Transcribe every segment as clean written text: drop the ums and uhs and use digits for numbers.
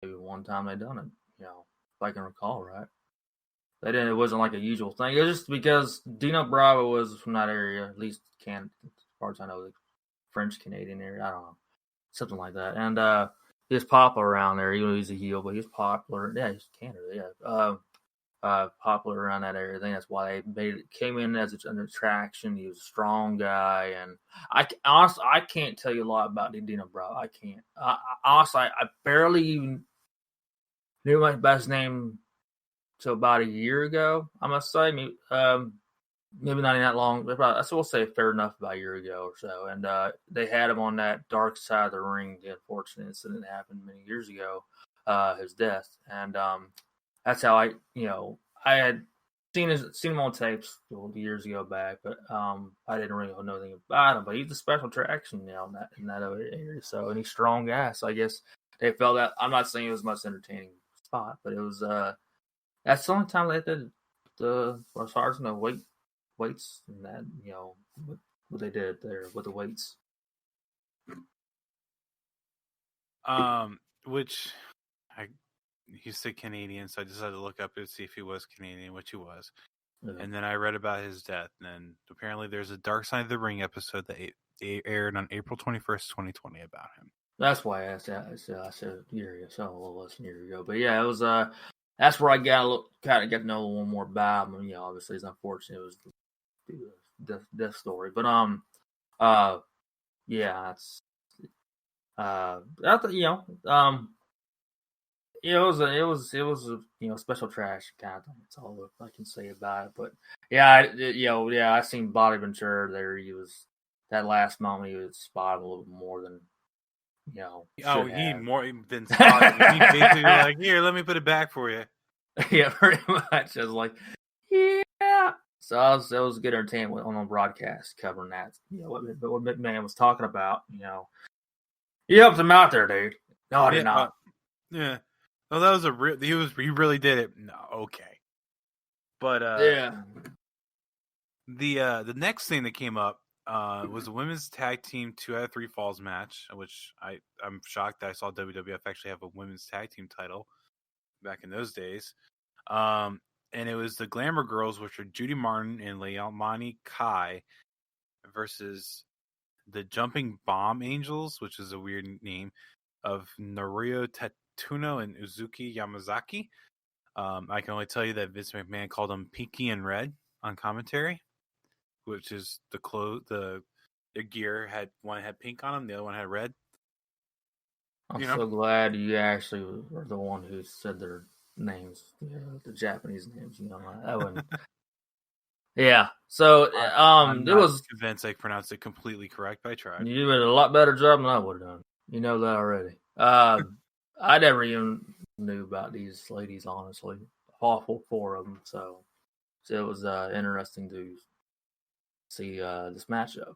maybe one time they done it. If I can recall right. They didn't. It wasn't like a usual thing. It was just because Dino Bravo was from that area, at least Canada, as far as I know, the French Canadian area. I don't know, something like that. And he was popular around there. Even though he's a heel, but he was popular. Yeah, he's Canada. Yeah, popular around that area. I think that's why they came in as an attraction. He was a strong guy, and honestly, I can't tell you a lot about Dino Bravo. I can't. Honestly, I barely even knew my best name. So about a year ago, I must say, maybe not that long. I will say fair enough, about a year ago or so. And they had him on that dark side of the ring. The unfortunate incident happened many years ago, his death, and that's how I had seen him on tapes years ago back, but I didn't really know anything about him. But he's a special attraction in that area. So, and he's a strong guy. So I guess they felt that. I'm not saying it was the most entertaining spot, but it was. That's the only time they did as far as weights and that, what they did there with the weights. He said Canadian, so I decided to look up and see if he was Canadian, which he was. Yeah. And then I read about his death, and then apparently there's a Dark Side of the Ring episode that aired on April 21st, 2020 about him. That's why I asked that. I said a year ago, so a little less than a year ago. But yeah, it was that's where I got to know a little more about him. Obviously it's unfortunate it was the death story. But yeah, it's it was a special trash kind of thing. That's all I can say about it. But yeah, I seen Bobby Ventura there. He was that last moment. He was spotted a little bit more than he more than spotted. He basically like, here, let me put it back for you. Yeah, pretty much. I was like, yeah. So that was good entertainment on the broadcast covering that. What McMahon was talking about. He helped him out there, dude. No, I did not. Yeah. No, that was he really did it. No, okay. But yeah. The next thing that came up was a women's tag team 2 out of 3 falls match, which I'm shocked that I saw WWF actually have a women's tag team title back in those days. And it was the Glamour Girls, which are Judy Martin and Leilani Kai, versus the Jumping Bomb Angels, which is a weird name, of Norio Tatuno and Uzuki Yamazaki. I can only tell you that Vince McMahon called them Pinky and Red on commentary, which is the gear one had pink on them, the other one had red. I'm so glad you actually were the one who said their names, the Japanese names. I wouldn't. Yeah. So I'm it was convinced I pronounced it completely correct, but I tried. You did a lot better job than I would have done. You know that already. I never even knew about these ladies, honestly. Awful 4 of them. So it was interesting to see this matchup.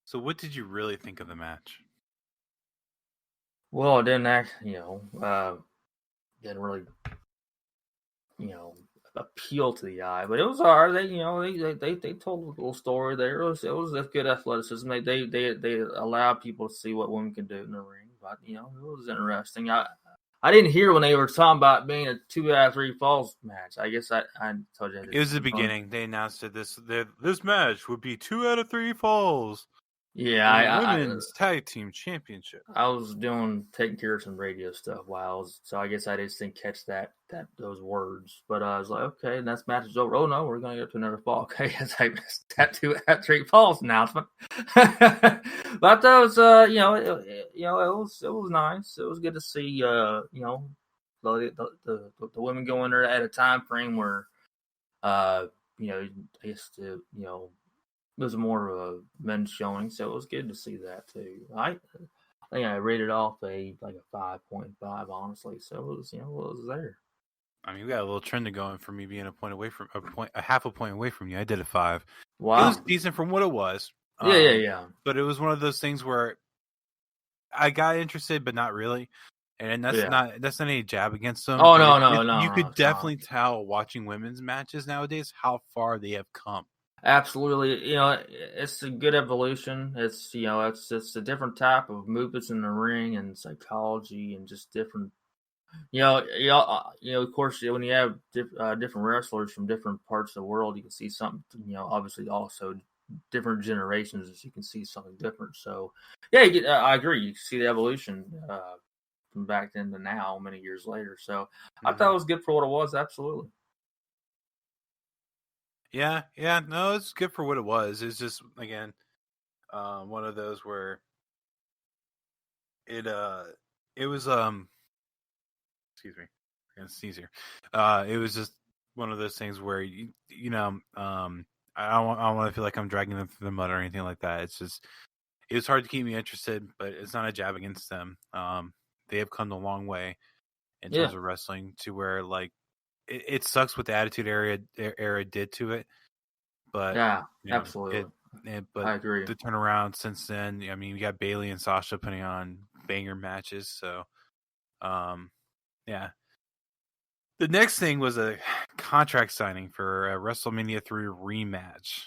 So what did you really think of the match? Well, it didn't didn't really, appeal to the eye, but it was hard. They told a little story there. It was a good athleticism. They allowed people to see what women can do in the ring. But it was interesting. I didn't hear when they were talking about being a 2 out of 3 falls match. I guess I told you. It was the beginning. They announced that this match would be 2 out of 3 falls. Yeah, women's tag team championship. I was taking care of some radio stuff so I guess I just didn't catch those words. But I was like, okay, and that's match is over. Oh no, we're gonna go to another fall. Okay, yes, I missed that 2 out of 3 falls announcement. But that was it was nice. It was good to see the women go in there at a time frame where I guess it was more of a men's showing, so it was good to see that too. I think I rated off a 5.5, honestly. So it was, it was there. I mean, we got a little trend going for me being a half a point away from you. I did a 5. Wow, it was decent from what it was. Yeah. But it was one of those things where I got interested, but not really. And that's not any jab against them. Oh no. You could definitely tell watching women's matches nowadays how far they have come. Absolutely. It's a good evolution. It's a different type of movements in the ring and psychology and just different. Of course, when you have different wrestlers from different parts of the world, you can see something. Obviously, also different generations, you can see something different. So, yeah, I agree. You can see the evolution from back then to now, many years later. So, I thought it was good for what it was. Absolutely. Yeah, no, it's good for what it was. It's just again, one of those where it was excuse me, I'm gonna sneeze here. It was just one of those things where I don't want to feel like I'm dragging them through the mud or anything like that. It's just it was hard to keep me interested, but it's not a jab against them. They have come a long way in terms of wrestling to where like it sucks what the Attitude Era did to it, but yeah, absolutely. But I agree. the turnaround since then, I mean, you got Bailey and Sasha putting on banger matches, so yeah. The next thing was a contract signing for a WrestleMania 3 rematch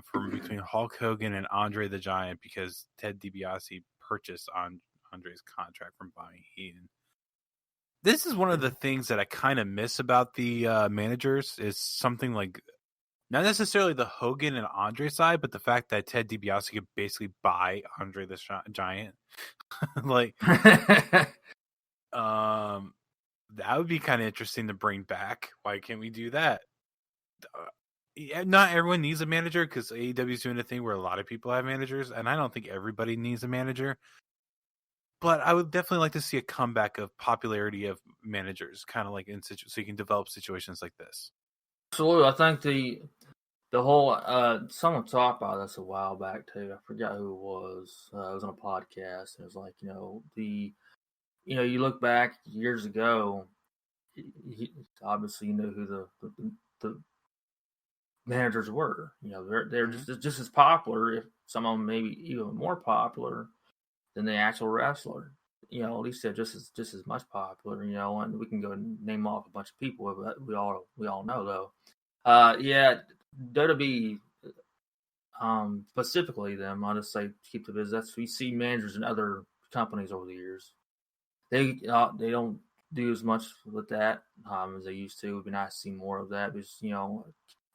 from between Hulk Hogan and Andre the Giant because Ted DiBiase purchased Andre's contract from Bobby Heenan. This is one of the things that I kind of miss about the managers is something like not necessarily the Hogan and Andre side, but the fact that Ted DiBiase could basically buy Andre the Giant. Like, that would be kind of interesting to bring back. Why can't we do that? Not everyone needs a manager because AEW is doing a thing where a lot of people have managers, and I don't think everybody needs a manager. But I would definitely like to see a comeback of popularity of managers, kind of like so you can develop situations like this. Absolutely, I think the whole someone talked about this a while back too. I forgot who it was. It was on a podcast. And it was like you look back years ago. Obviously, you know who the managers were. They're just as popular, if some of them maybe even more popular than the actual wrestler. At least they're just as much popular. And we can go and name off a bunch of people, but we all know though. Yeah, WWE, specifically them. I'll just say keep the business. That's we see managers in other companies over the years. They don't do as much with that as they used to. It'd be nice to see more of that because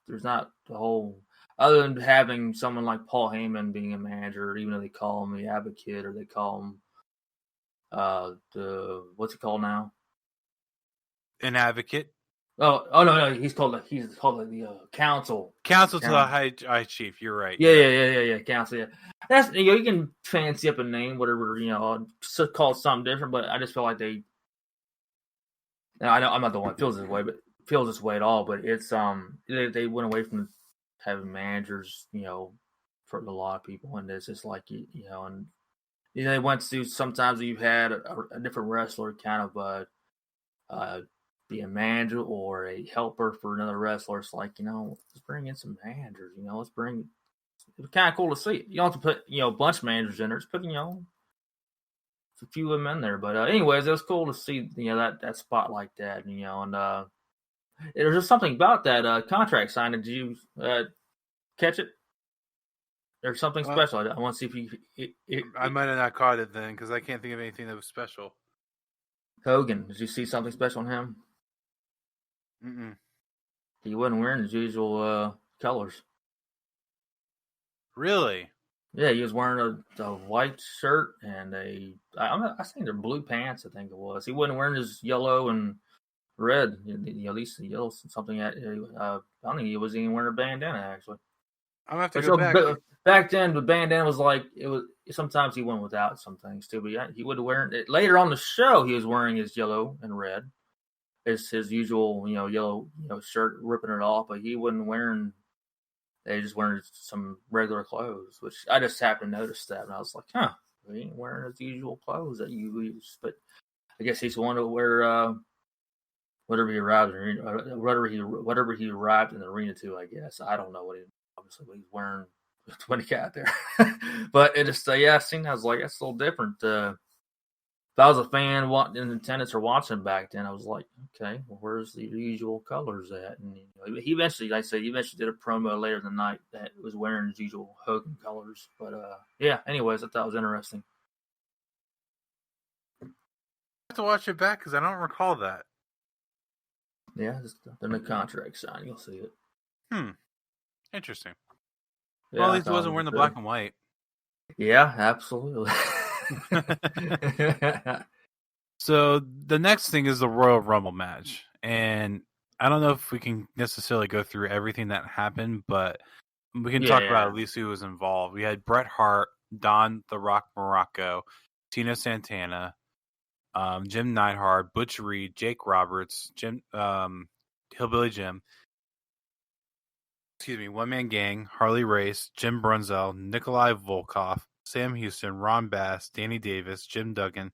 there's not the whole other than having someone like Paul Heyman being a manager, even though they call him the advocate or they call him the what's it called now? An advocate. Oh no, he's called the council. Council to the high chief. You're right. Yeah. Council. Yeah, that's you can fancy up a name, whatever call it something different. But I just feel like they. I know I'm not the one that feels this way, but feels this way at all. But it's they went away from having managers, for a lot of people, and it's just like and they went to sometimes you've had a different wrestler kind of be a manager or a helper for another wrestler. It's like, let's bring in some managers, let's bring it's kind of cool to see. You don't have to put, a bunch of managers in there. Just put, a few of them in there. But anyways, it was cool to see, that spot like that, and there's just something about that contract signing. Did you catch it? There's something special. I want to see if you. I might have not caught it then because I can't think of anything that was special. Hogan, did you see something special on him? Mm-mm. He wasn't wearing his usual colors. Really? Yeah, he was wearing a white shirt and I think they're blue pants. I think it was. He wasn't wearing his yellow and red. At least the yellow something. I don't think he was even wearing a bandana actually. I'm gonna have to go back. Back then, the bandana was like it was. Sometimes he went without some things too, but he would wear it later on the show. He was wearing his yellow and red. It's his usual, yellow, shirt, ripping it off, but he wasn't wearing. They just wearing some regular clothes, which I just happened to notice that, and I was like, "Huh, he ain't wearing his usual clothes that you use." But I guess he's one to wear whatever he arrived in, whatever he arrived in the arena to. I guess I don't know what he's wearing when he got there, but it just I seen that I was like, that's a little different. if I was a fan in attendance or watching back then, I was like, okay, well, where's the usual colors at? And he eventually, like I said, he eventually did a promo later in the night that was wearing his usual Hogan colors. But yeah, anyways, I thought it was interesting. I have to watch it back because I don't recall that. Yeah, the new contract sign, you'll see it. Interesting. Yeah, well, at least it wasn't wearing the black and white. Yeah, absolutely. So the next thing is the Royal Rumble match. And I don't know if we can necessarily go through everything that happened, but we can talk about at least who was involved. We had Bret Hart, Don The Rock Morocco, Tino Santana, Jim Neidhart, Butch Reed, Jake Roberts, Hillbilly Jim, One Man Gang, Harley Race, Jim Brunzell, Nikolai Volkov, Sam Houston, Ron Bass, Danny Davis, Jim Duggan,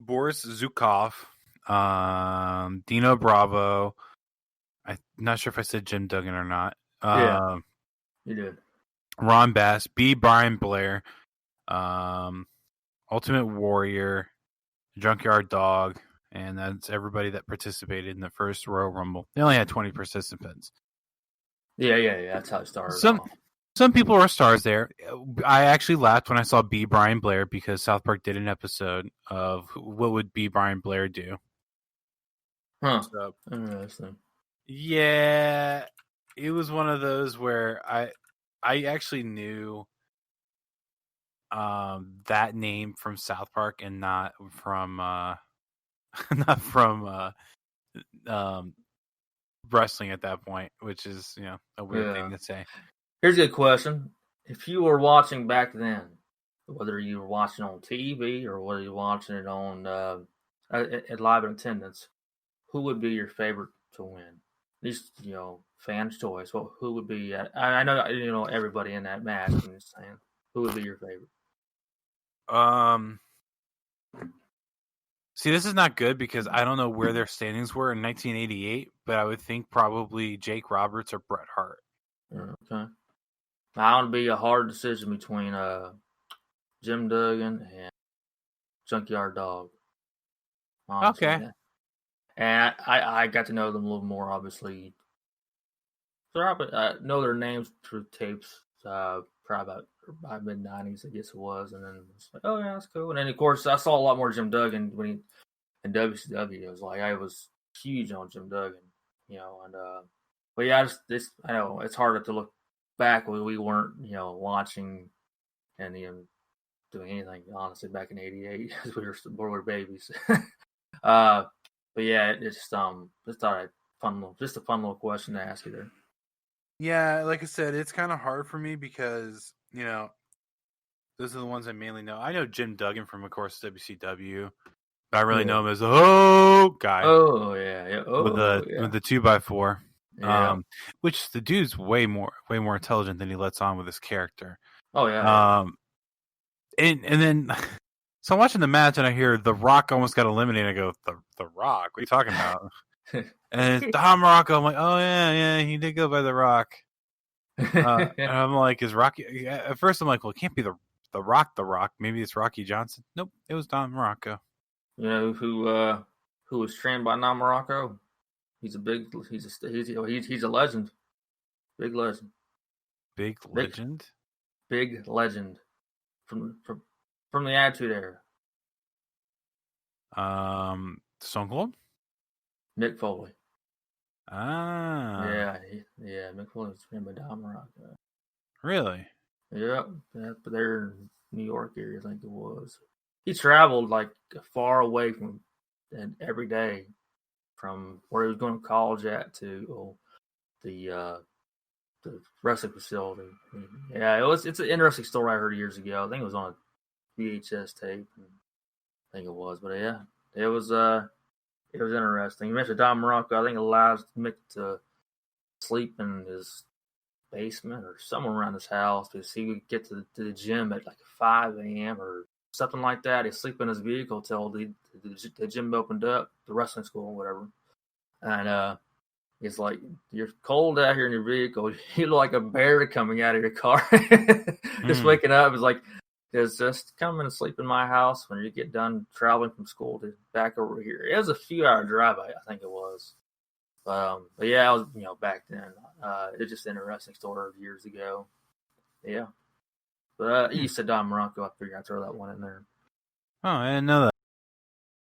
Boris Zukov, Dino Bravo. I'm not sure if I said Jim Duggan or not. Yeah, you did. Ron Bass, B. Brian Blair, Ultimate Warrior, Junkyard Dog, and that's everybody that participated in the first Royal Rumble. They only had 20 participants. Yeah. That's how it started off. Some people are stars there. I actually laughed when I saw B. Brian Blair because South Park did an episode of what would B. Brian Blair do. Huh. So, interesting. Yeah, it was one of those where I actually knew that name from South Park and not from wrestling at that point, which is a weird thing to say. Here's a good question: if you were watching back then, whether you were watching on TV or whether you were watching it on at live in attendance, who would be your favorite to win? At least fans' choice. Well, who would be? I know everybody in that match. I'm just saying, who would be your favorite? See, this is not good because I don't know where their standings were in 1988, but I would think probably Jake Roberts or Bret Hart. Okay. That would be a hard decision between Jim Duggan and Junkyard Dog. Honestly. Okay. And I got to know them a little more, obviously. So I know their names through tapes, probably about mid-90s, I guess it was. And then it's like, oh, yeah, that's cool. And then, of course, I saw a lot more Jim Duggan when he in WCW. It was like I was huge on Jim Duggan, and but yeah, I know it's harder to look back when we weren't, watching and doing anything, honestly, back in '88 as we were babies. But yeah, just thought just a fun little question to ask you there. Yeah, like I said, it's kind of hard for me because those are the ones I mainly know. I know Jim Duggan from, of course, WCW. I really know him as the guy. Oh yeah. With the 2x4. Yeah. Which the dude's way more intelligent than he lets on with his character. Oh yeah. And then so I'm watching the match and I hear The Rock almost got eliminated. I go, the Rock? What are you talking about? And it's Don Morocco. I'm like, oh yeah, he did go by The Rock. And I'm like, is Rocky? At first I'm like, well, it can't be the Rock. The Rock. Maybe it's Rocky Johnson. Nope, it was Don Morocco. You know who was trained by Don Morocco? He's a legend. Big legend. Big legend. Big legend from the Attitude Era. Stone Cold. Mick Foley. Ah. Yeah. Mick Foley was trained by Don Morocco. Really? Yep. But they're in New York area, I think it was. He traveled like far away from every day from where he was going to college at to the wrestling facility. Yeah, it's an interesting story I heard years ago. I think it was on a VHS tape. I think it was, but yeah, it was interesting. You mentioned Don Morocco. I think it allows Mick to sleep in his basement or somewhere around his house because he would get to the gym at like 5 a.m. or something like that. He'd sleep in his vehicle till the gym opened up, the wrestling school or whatever. And it's like, you're cold out here in your vehicle. You look like a bear coming out of your car. Just waking up is like, is just come and sleep in my house when you get done traveling from school to back over here. It was a few hour drive, I think it was. But yeah, I was, back then. It's just an interesting story of years ago. Yeah. But you said Don Morocco. I figured I'd throw that one in there. Oh, I didn't know that.